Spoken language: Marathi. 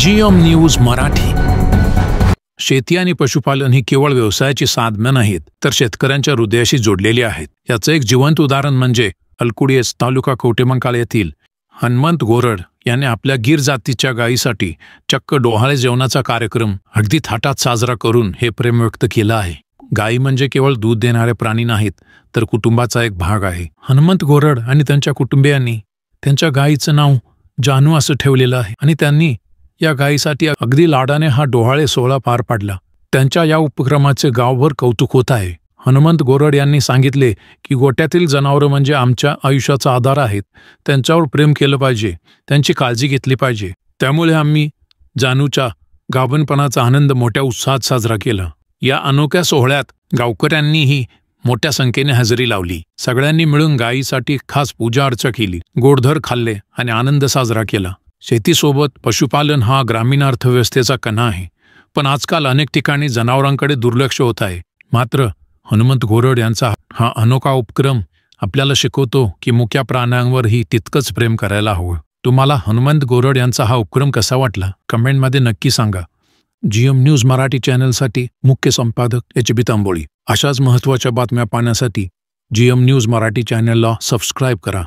GM news Marathi. शेती आणि पशुपालन ही केवळ व्यवसायाची साधनं नाहीत, तर शेतकऱ्यांच्या हृदयाशी जोडलेली आहेत. याचं एक जिवंत उदाहरण म्हणजे अलकुडीस तालुका कवटेमंकाळ येथील हनुमंत गोरड याने आपल्या गीर जातीच्या गायीसाठी चक्क डोहाळे जेवणाचा कार्यक्रम अगदी थाटात साजरा करून हे प्रेम व्यक्त केलं आहे. गायी म्हणजे केवळ दूध देणारे प्राणी नाहीत, तर कुटुंबाचा एक भाग आहे. हनुमंत गोरड आणि त्यांच्या कुटुंबियांनी त्यांच्या गायीचं नाव जानू असं ठेवलेलं आहे आणि त्यांनी या गायीसाठी अगदी लाडाने हा डोहाळे सोहळा पार पाडला. त्यांच्या या उपक्रमाचे गावभर कौतुक होत आहे. हनुमंत गोरड यांनी सांगितले की गोट्यातील जनावरं म्हणजे आमच्या आयुष्याचा आधार आहेत. त्यांच्यावर प्रेम केलं पाहिजे, त्यांची काळजी घेतली पाहिजे. त्यामुळे आम्ही जानूच्या गाभणपणाचा आनंद मोठ्या उत्साहात साजरा केला. या अनोख्या सोहळ्यात गावकऱ्यांनीही मोठ्या संख्येने हजेरी लावली. सगळ्यांनी मिळून गायीसाठी खास पूजा अर्चा केली, गोडधर खाल्ले आणि आनंद साजरा केला. शेतीसोबत पशुपालन हा ग्रामीण अर्थव्यवस्थेचा कणा आहे, पण आजकाल अनेक ठिकाणी जनावरांकडे दुर्लक्ष होत आहे. मात्र हनुमंत गोरड यांचा हा अनोखा उपक्रम आपल्याला शिकवतो की मुक्या प्राण्यांवरही तितकंच प्रेम करायला हवं. तुम्हाला हनुमंत गोरड यांचा हा उपक्रम कसा वाटला कमेंटमध्ये नक्की सांगा. जीएम न्यूज मराठी चॅनलसाठी मुख्य संपादक HB तांबोळी. अशाच महत्त्वाच्या बातम्या पाहण्यासाठी जीएम न्यूज मराठी चॅनलला सबस्क्राईब करा.